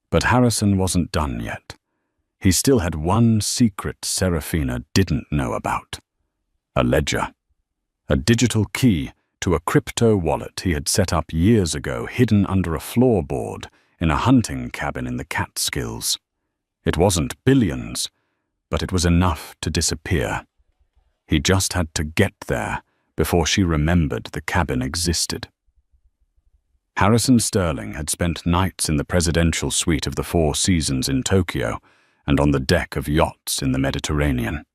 But Harrison wasn't done yet. He still had one secret Serafina didn't know about. A ledger. A digital key to a crypto wallet he had set up years ago, hidden under a floorboard in a hunting cabin in the Catskills. It wasn't billions, but it was enough to disappear. He just had to get there before she remembered the cabin existed. Harrison Sterling had spent nights in the presidential suite of the Four Seasons in Tokyo and on the deck of yachts in the Mediterranean.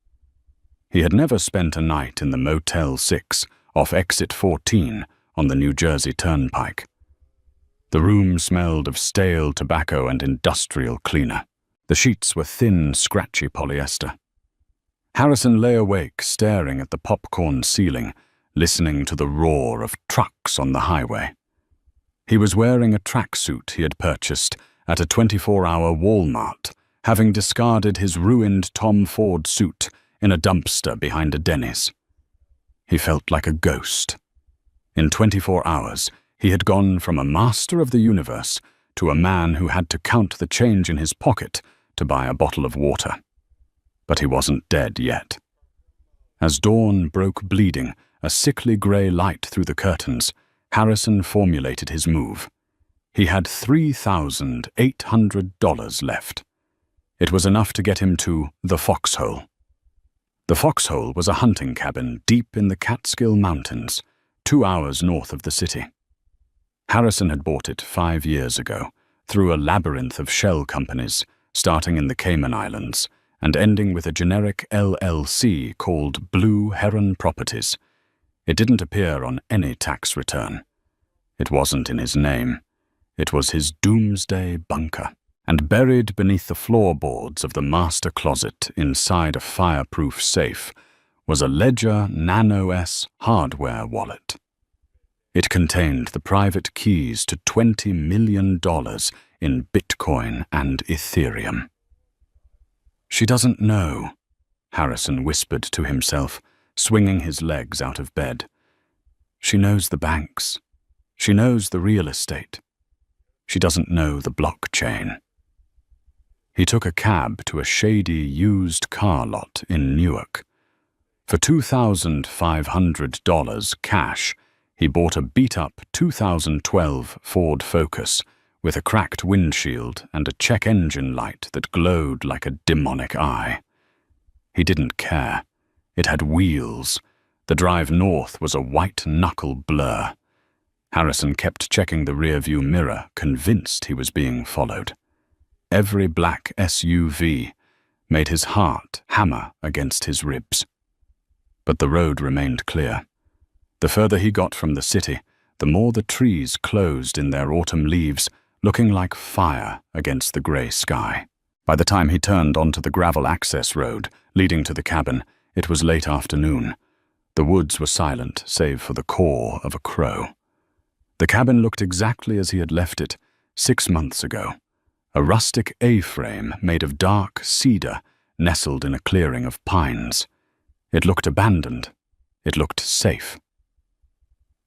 He had never spent a night in the Motel 6 off Exit 14 on the New Jersey Turnpike. The room smelled of stale tobacco and industrial cleaner. The sheets were thin, scratchy polyester. Harrison lay awake, staring at the popcorn ceiling, listening to the roar of trucks on the highway. He was wearing a tracksuit he had purchased at a 24-hour Walmart, having discarded his ruined Tom Ford suit in a dumpster behind a Denny's. He felt like a ghost. In 24 hours, he had gone from a master of the universe to a man who had to count the change in his pocket to buy a bottle of water. but he wasn't dead yet. As dawn broke bleeding, a sickly grey light through the curtains, Harrison formulated his move. He had $3,800 left. It was enough to get him to the Foxhole. The Foxhole was a hunting cabin deep in the Catskill Mountains, 2 hours north of the city. Harrison had bought it 5 years ago, through a labyrinth of shell companies, starting in the Cayman Islands and ending with a generic LLC called Blue Heron Properties. It didn't appear on any tax return. It wasn't in his name. It was his doomsday bunker. And buried beneath the floorboards of the master closet inside a fireproof safe was a Ledger Nano S hardware wallet. It contained the private keys to $20 million in Bitcoin and Ethereum. "She doesn't know," Harrison whispered to himself, swinging his legs out of bed. "She knows the banks. She knows the real estate. She doesn't know the blockchain." He took a cab to a shady used car lot in Newark. For $2,500 cash, he bought a beat-up 2012 Ford Focus with a cracked windshield and a check engine light that glowed like a demonic eye. He didn't care. It had wheels. The drive north was a white-knuckle blur. Harrison kept checking the rearview mirror, convinced he was being followed. Every black SUV made his heart hammer against his ribs. But the road remained clear. The further he got from the city, the more the trees closed in their autumn leaves, looking like fire against the grey sky. By the time he turned onto the gravel access road leading to the cabin, it was late afternoon. The woods were silent, save for the caw of a crow. The cabin looked exactly as he had left it 6 months ago. A rustic A-frame made of dark cedar nestled in a clearing of pines. It looked abandoned. It looked safe.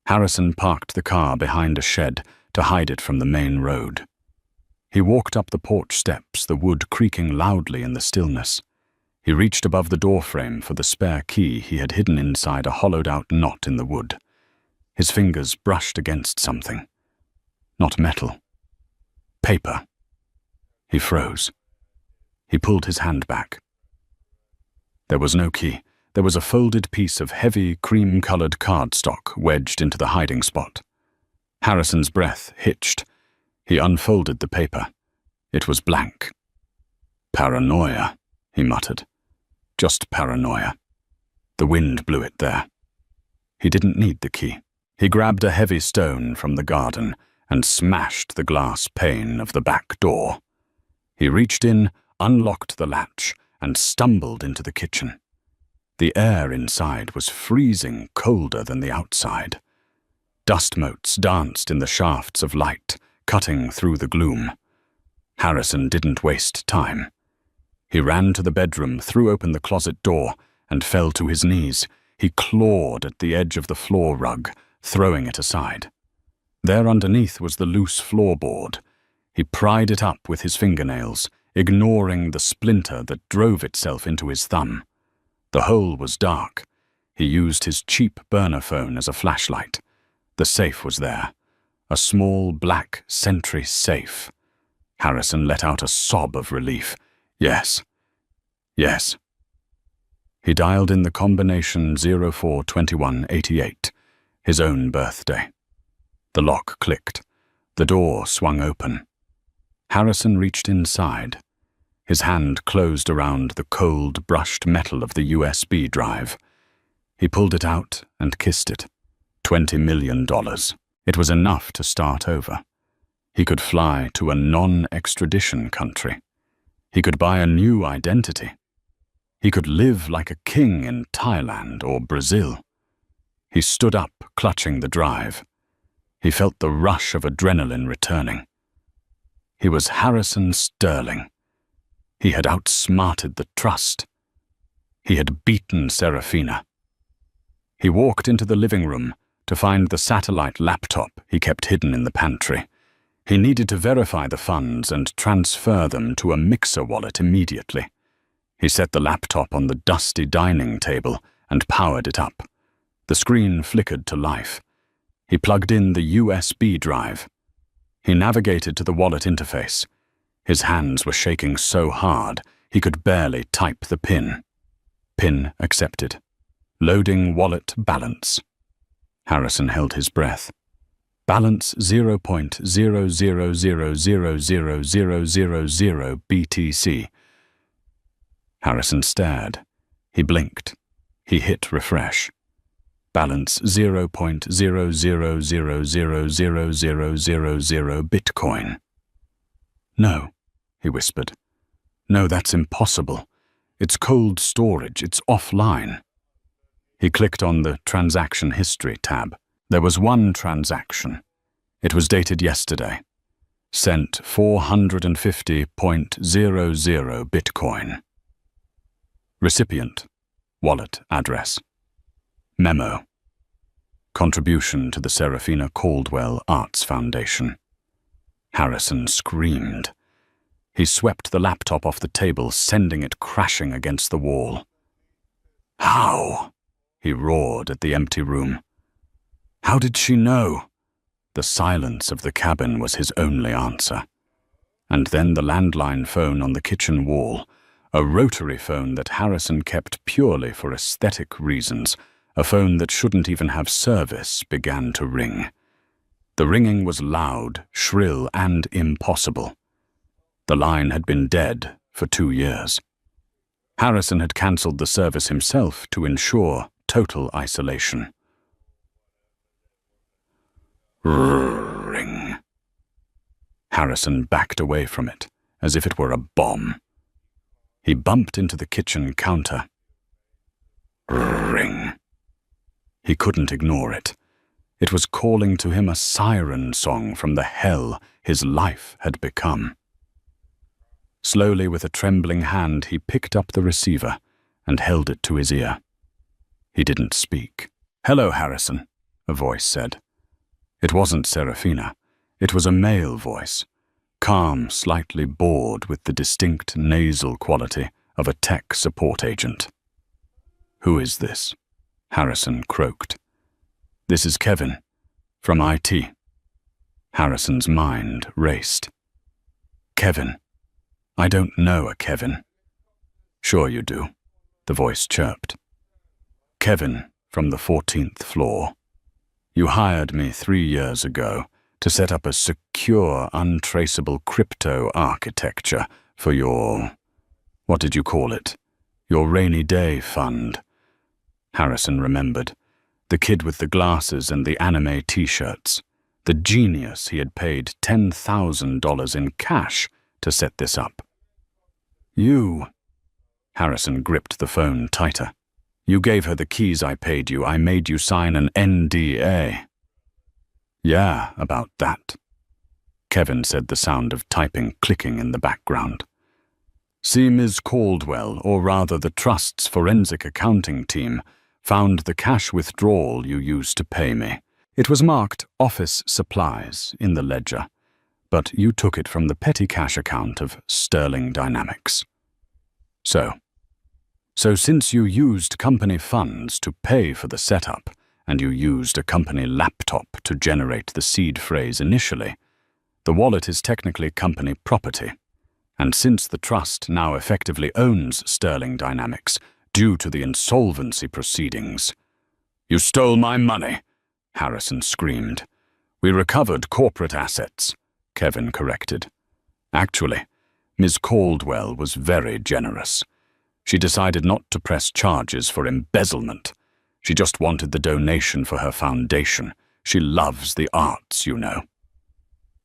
Harrison parked the car behind a shed to hide it from the main road. He walked up the porch steps, the wood creaking loudly in the stillness. He reached above the doorframe for the spare key he had hidden inside a hollowed-out knot in the wood. His fingers brushed against something. Not metal. Paper. He froze. He pulled his hand back. There was no key. There was a folded piece of heavy, cream-colored cardstock wedged into the hiding spot. Harrison's breath hitched. He unfolded the paper. It was blank. "Paranoia," he muttered. "Just paranoia." The wind blew it there. He didn't need the key. He grabbed a heavy stone from the garden and smashed the glass pane of the back door. He reached in, unlocked the latch, and stumbled into the kitchen. The air inside was freezing colder than the outside. Dust motes danced in the shafts of light, cutting through the gloom. Harrison didn't waste time. He ran to the bedroom, threw open the closet door, and fell to his knees. He clawed at the edge of the floor rug, throwing it aside. There underneath was the loose floorboard. He pried it up with his fingernails, ignoring the splinter that drove itself into his thumb. The hole was dark. He used his cheap burner phone as a flashlight. The safe was there. A small black Sentry safe. Harrison let out a sob of relief. Yes. Yes. He dialed in the combination 042188, his own birthday. The lock clicked. The door swung open. Harrison reached inside. His hand closed around the cold, brushed metal of the USB drive. He pulled it out and kissed it. $20 million. It was enough to start over. He could fly to a non-extradition country. He could buy a new identity. He could live like a king in Thailand or Brazil. He stood up, clutching the drive. He felt the rush of adrenaline returning. He was Harrison Sterling. He had outsmarted the trust. He had beaten Serafina. He walked into the living room to find the satellite laptop he kept hidden in the pantry. He needed to verify the funds and transfer them to a Mixer wallet immediately. He set the laptop on the dusty dining table and powered it up. The screen flickered to life. He plugged in the USB drive. He navigated to the wallet interface. His hands were shaking so hard he could barely type the PIN. PIN accepted. Loading wallet balance. Harrison held his breath. Balance 0.00000000 BTC. Harrison stared. He blinked. He hit refresh. Balance 0.00000000 Bitcoin. No, he whispered. No, that's impossible. It's cold storage. It's offline. He clicked on the Transaction History tab. There was one transaction. It was dated yesterday. Sent 450.00 Bitcoin. Recipient. Wallet address. Memo. Contribution to the Serafina Caldwell Arts Foundation. Harrison screamed. He swept the laptop off the table, sending it crashing against the wall. How? He roared at the empty room. How did she know? The silence of the cabin was his only answer. And then the landline phone on the kitchen wall, a rotary phone that Harrison kept purely for aesthetic reasons, a phone that shouldn't even have service, began to ring. The ringing was loud, shrill, and impossible. The line had been dead for 2 years. Harrison had cancelled the service himself to ensure total isolation. Ring. Harrison backed away from it, as if it were a bomb. He bumped into the kitchen counter. Ring. He couldn't ignore it. It was calling to him a siren song from the hell his life had become. Slowly, with a trembling hand, he picked up the receiver and held it to his ear. He didn't speak. "Hello, Harrison," a voice said. It wasn't Serafina. It was a male voice, calm, slightly bored with the distinct nasal quality of a tech support agent. "Who is this?" Harrison croaked. "This is Kevin, from IT." Harrison's mind raced. "Kevin? I don't know a Kevin." "Sure you do," the voice chirped. "Kevin, from the 14th floor. You hired me 3 years ago to set up a secure, untraceable crypto architecture for your, what did you call it? Your rainy day fund." Harrison remembered. The kid with the glasses and the anime t-shirts. The genius he had paid $10,000 in cash to set this up. "You..." Harrison gripped the phone tighter. "You gave her the keys I paid you. I made you sign an NDA." "Yeah, about that." Kevin said, the sound of typing clicking in the background. "See, Ms. Caldwell, or rather the Trust's forensic accounting team, found the cash withdrawal you used to pay me. It was marked office supplies in the ledger, but you took it from the petty cash account of Sterling Dynamics. So since you used company funds to pay for the setup, and you used a company laptop to generate the seed phrase initially, the wallet is technically company property. And since the trust now effectively owns Sterling Dynamics, due to the insolvency proceedings..." "You stole my money," Harrison screamed. "We recovered corporate assets," Kevin corrected. "Actually, Ms. Caldwell was very generous. She decided not to press charges for embezzlement. She just wanted the donation for her foundation. She loves the arts, you know."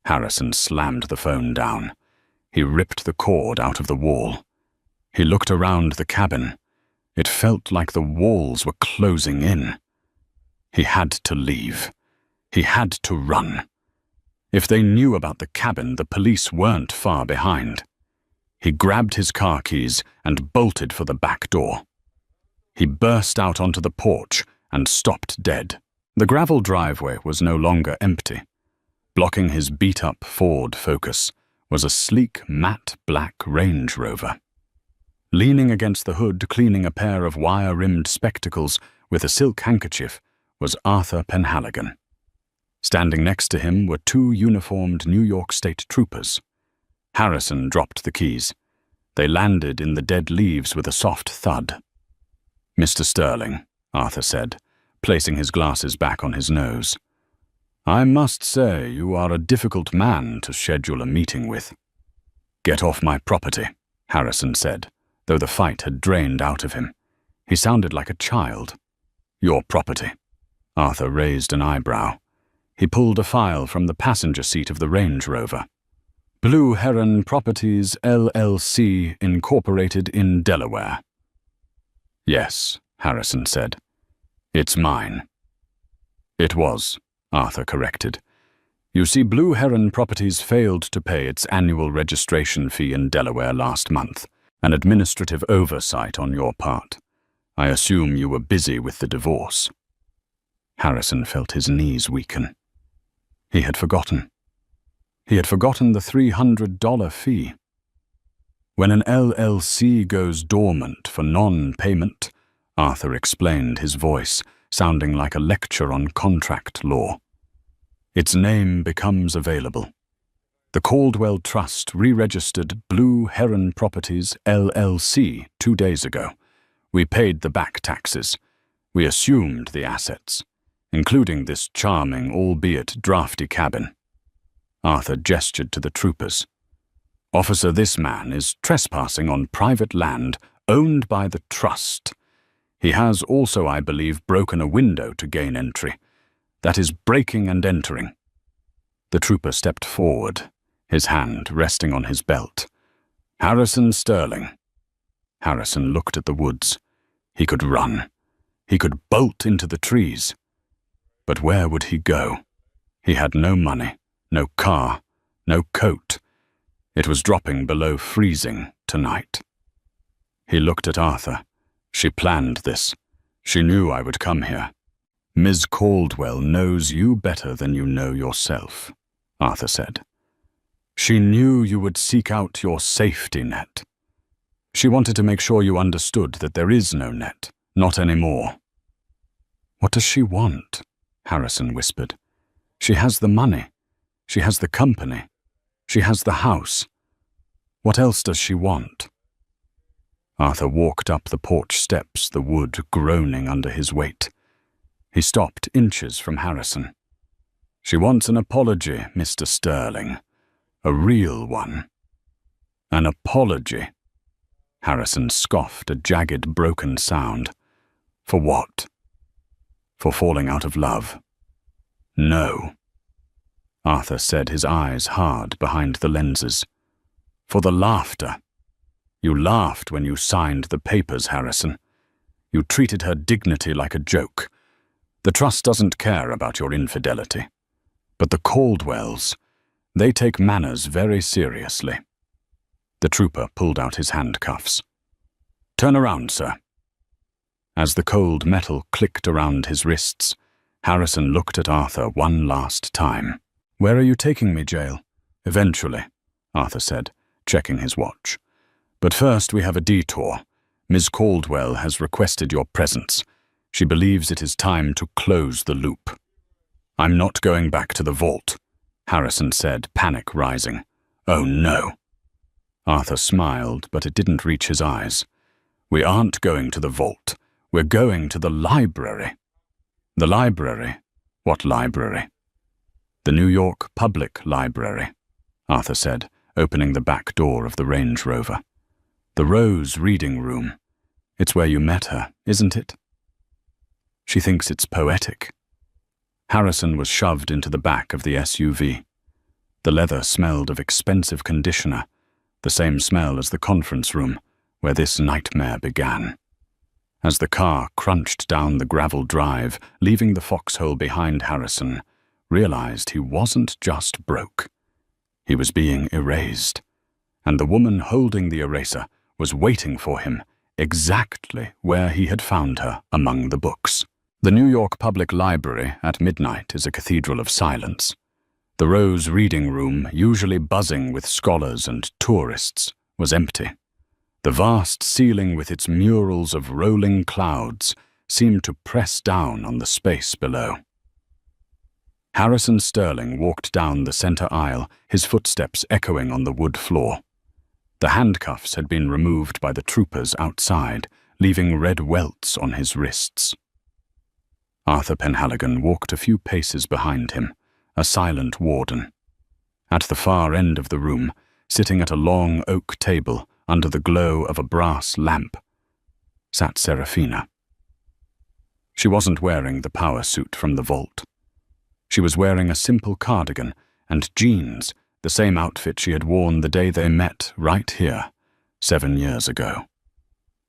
Harrison slammed the phone down. He ripped the cord out of the wall. He looked around the cabin. It felt like the walls were closing in. He had to leave. He had to run. If they knew about the cabin, the police weren't far behind. He grabbed his car keys and bolted for the back door. He burst out onto the porch and stopped dead. The gravel driveway was no longer empty. Blocking his beat-up Ford Focus was a sleek, matte black Range Rover. Leaning against the hood, cleaning a pair of wire-rimmed spectacles with a silk handkerchief, was Arthur Penhaligon. Standing next to him were two uniformed New York State troopers. Harrison dropped the keys. They landed in the dead leaves with a soft thud. "Mr. Sterling," Arthur said, placing his glasses back on his nose. "I must say you are a difficult man to schedule a meeting with." "Get off my property," Harrison said, though the fight had drained out of him. He sounded like a child. "Your property." Arthur raised an eyebrow. He pulled a file from the passenger seat of the Range Rover. "Blue Heron Properties, LLC, incorporated in Delaware." "Yes," Harrison said. "It's mine." "It was," Arthur corrected. "You see, Blue Heron Properties failed to pay its annual registration fee in Delaware last month, an administrative oversight on your part. I assume you were busy with the divorce." Harrison felt his knees weaken. He had forgotten. He had forgotten the $300 fee. When an LLC goes dormant for non-payment, Arthur explained, his voice sounding like a lecture on contract law, its name becomes available. The Caldwell Trust re-registered Blue Heron Properties, LLC 2 days ago. We paid the back taxes. We assumed the assets, including this charming, albeit drafty cabin. Arthur gestured to the troopers. "Officer, this man is trespassing on private land owned by the trust. He has also, I believe, broken a window to gain entry. That is breaking and entering." The trooper stepped forward, his hand resting on his belt. "Harrison Sterling." Harrison looked at the woods. He could run. He could bolt into the trees. But where would he go? He had no money, no car, no coat. It was dropping below freezing tonight. He looked at Arthur. "She planned this. She knew I would come here." "Ms. Caldwell knows you better than you know yourself," Arthur said. "She knew you would seek out your safety net. She wanted to make sure you understood that there is no net, not anymore." "What does she want?" Harrison whispered. "She has the money. She has the company. She has the house. What else does she want?" Arthur walked up the porch steps, the wood groaning under his weight. He stopped inches from Harrison. "She wants an apology, Mr. Sterling. A real one." "An apology?" Harrison scoffed, a jagged, broken sound. "For what?" "For falling out of love." "No." Arthur said, his eyes hard behind the lenses. "For the laughter. You laughed when you signed the papers, Harrison. You treated her dignity like a joke. The trust doesn't care about your infidelity. But the Caldwells, they take manners very seriously." The trooper pulled out his handcuffs. "Turn around, sir." As the cold metal clicked around his wrists, Harrison looked at Arthur one last time. "Where are you taking me, Jail?" "Eventually," Arthur said, checking his watch. "But first we have a detour. Ms. Caldwell has requested your presence. She believes it is time to close the loop." "I'm not going back to the vault," Harrison said, panic rising. "Oh no." Arthur smiled, but it didn't reach his eyes. "We aren't going to the vault. We're going to the library." "The library? What library?" "The New York Public Library," Arthur said, opening the back door of the Range Rover. "The Rose Reading Room. It's where you met her, isn't it?" "She thinks it's poetic." Harrison was shoved into the back of the SUV. The leather smelled of expensive conditioner, the same smell as the conference room where this nightmare began. As the car crunched down the gravel drive, leaving the foxhole behind, Harrison realized he wasn't just broke. He was being erased, and the woman holding the eraser was waiting for him exactly where he had found her among the books. The New York Public Library at midnight is a cathedral of silence. The Rose Reading Room, usually buzzing with scholars and tourists, was empty. The vast ceiling with its murals of rolling clouds seemed to press down on the space below. Harrison Sterling walked down the center aisle, his footsteps echoing on the wood floor. The handcuffs had been removed by the troopers outside, leaving red welts on his wrists. Arthur Penhaligon walked a few paces behind him, a silent warden. At the far end of the room, sitting at a long oak table under the glow of a brass lamp, sat Seraphina. She wasn't wearing the power suit from the vault. She was wearing a simple cardigan and jeans, the same outfit she had worn the day they met right here, 7 years ago.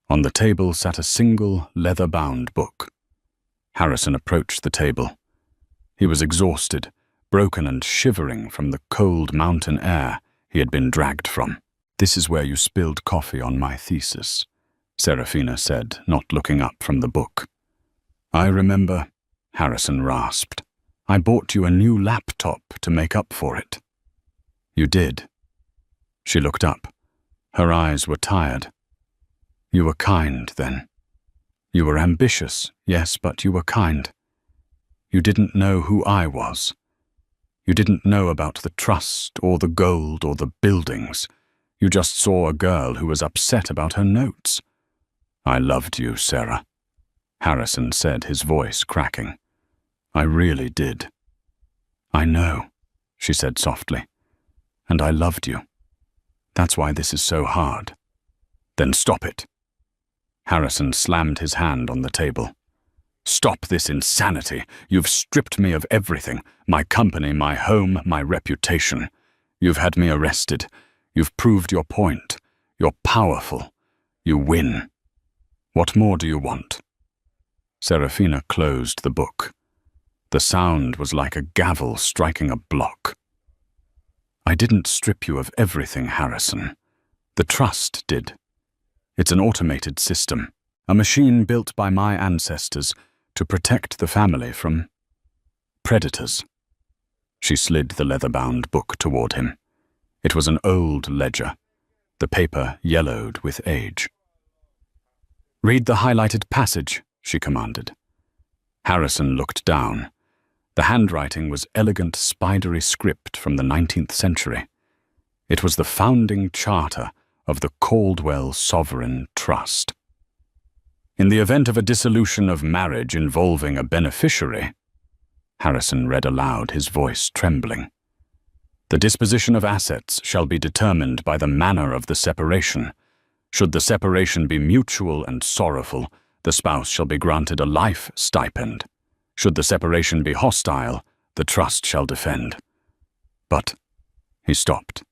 On the table sat a single leather-bound book. Harrison approached the table. He was exhausted, broken and shivering from the cold mountain air he had been dragged from. "This is where you spilled coffee on my thesis," Seraphina said, not looking up from the book. "I remember," Harrison rasped. "I bought you a new laptop to make up for it." "You did." She looked up. Her eyes were tired. "You were kind then. You were ambitious, yes, but you were kind. You didn't know who I was. You didn't know about the trust or the gold or the buildings. You just saw a girl who was upset about her notes." "I loved you, Sarah," Harrison said, his voice cracking. "I really did." "I know," she said softly. "And I loved you. That's why this is so hard." "Then stop it." Harrison slammed his hand on the table. "Stop this insanity. You've stripped me of everything, my company, my home, my reputation. You've had me arrested. You've proved your point. You're powerful. You win. What more do you want?" Seraphina closed the book. The sound was like a gavel striking a block. "I didn't strip you of everything, Harrison. The trust did. It's an automated system, a machine built by my ancestors to protect the family from predators." She slid the leather-bound book toward him. It was an old ledger, the paper yellowed with age. "Read the highlighted passage," she commanded. Harrison looked down. The handwriting was elegant, spidery script from the 19th century. It was the founding charter of the Caldwell Sovereign Trust. "In the event of a dissolution of marriage involving a beneficiary," Harrison read aloud, his voice trembling, "the disposition of assets shall be determined by the manner of the separation. Should the separation be mutual and sorrowful, the spouse shall be granted a life stipend. Should the separation be hostile, the trust shall defend." "But—" He stopped.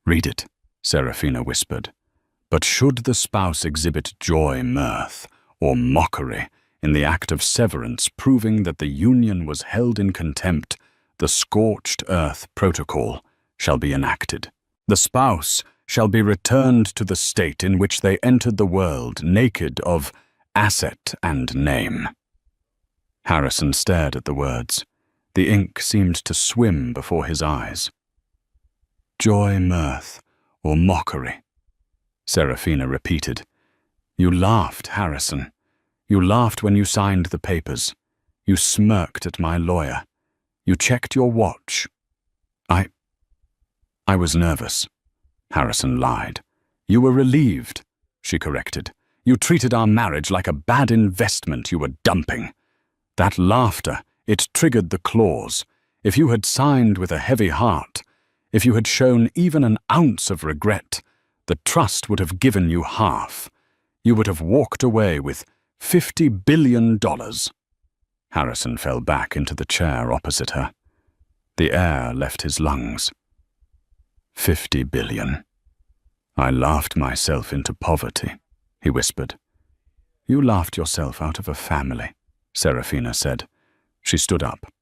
"Read it," Seraphina whispered. "But should the spouse exhibit joy, mirth, or mockery in the act of severance, proving that the union was held in contempt, the scorched earth protocol shall be enacted. The spouse shall be returned to the state in which they entered the world, naked of asset and name." Harrison stared at the words. The ink seemed to swim before his eyes. "Joy, mirth, or mockery," Seraphina repeated. "You laughed, Harrison. You laughed when you signed the papers. You smirked at my lawyer. You checked your watch." I was nervous," Harrison lied. "You were relieved," she corrected. "You treated our marriage like a bad investment you were dumping. That laughter, it triggered the clause. If you had signed with a heavy heart, if you had shown even an ounce of regret, the trust would have given you half. You would have walked away with $50 billion. Harrison fell back into the chair opposite her. The air left his lungs. 50 billion. I laughed myself into poverty, he whispered. You laughed yourself out of a family, Seraphina said. She stood up.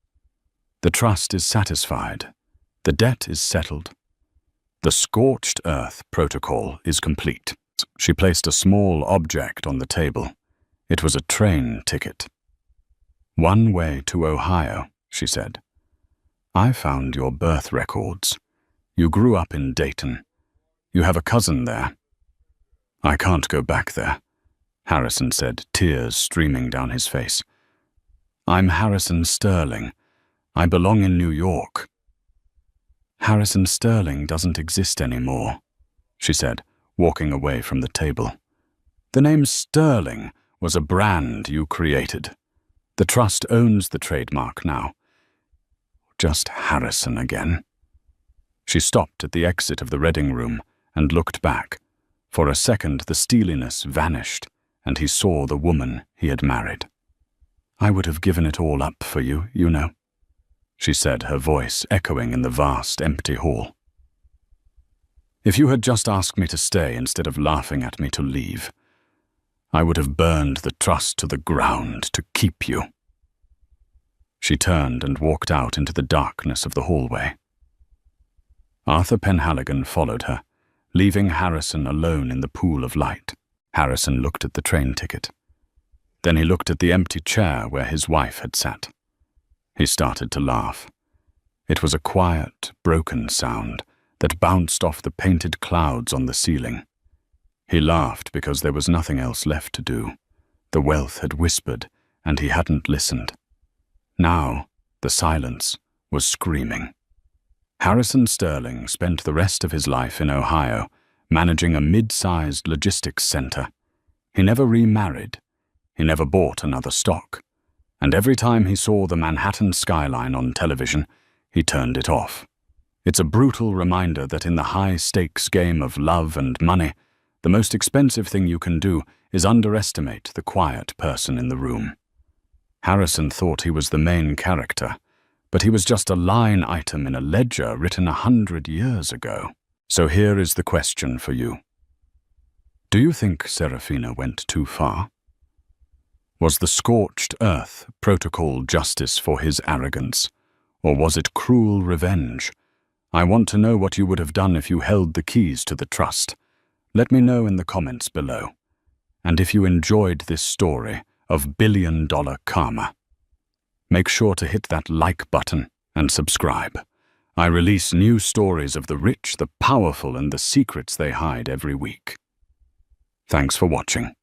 The trust is satisfied. The debt is settled. The scorched earth protocol is complete. She placed a small object on the table. It was a train ticket. One way to Ohio, she said. I found your birth records. You grew up in Dayton. You have a cousin there. I can't go back there, Harrison said, tears streaming down his face. I'm Harrison Sterling. I belong in New York. Harrison Sterling doesn't exist anymore, she said, walking away from the table. The name Sterling was a brand you created. The trust owns the trademark now. Just Harrison again. She stopped at the exit of the Reading room and looked back. For a second the steeliness vanished, and he saw the woman he had married. I would have given it all up for you, you know, she said, her voice echoing in the vast, empty hall. If you had just asked me to stay instead of laughing at me to leave, I would have burned the trust to the ground to keep you. She turned and walked out into the darkness of the hallway. Arthur Penhaligon followed her, leaving Harrison alone in the pool of light. Harrison looked at the train ticket. Then he looked at the empty chair where his wife had sat. He started to laugh. It was a quiet, broken sound that bounced off the painted clouds on the ceiling. He laughed because there was nothing else left to do. The wealth had whispered, and he hadn't listened. Now, the silence was screaming. Harrison Sterling spent the rest of his life in Ohio, managing a mid-sized logistics center. He never remarried. He never bought another stock. And every time he saw the Manhattan skyline on television, he turned it off. It's a brutal reminder that in the high-stakes game of love and money, the most expensive thing you can do is underestimate the quiet person in the room. Harrison thought he was the main character, but he was just a line item in a ledger written 100 years ago. So here is the question for you. Do you think Serafina went too far? Was the scorched earth protocol justice for his arrogance, or was it cruel revenge? I want to know what you would have done if you held the keys to the trust. Let me know in the comments below. And if you enjoyed this story of billion-dollar karma, make sure to hit that like button and subscribe. I release new stories of the rich, the powerful, and the secrets they hide every week. Thanks for watching.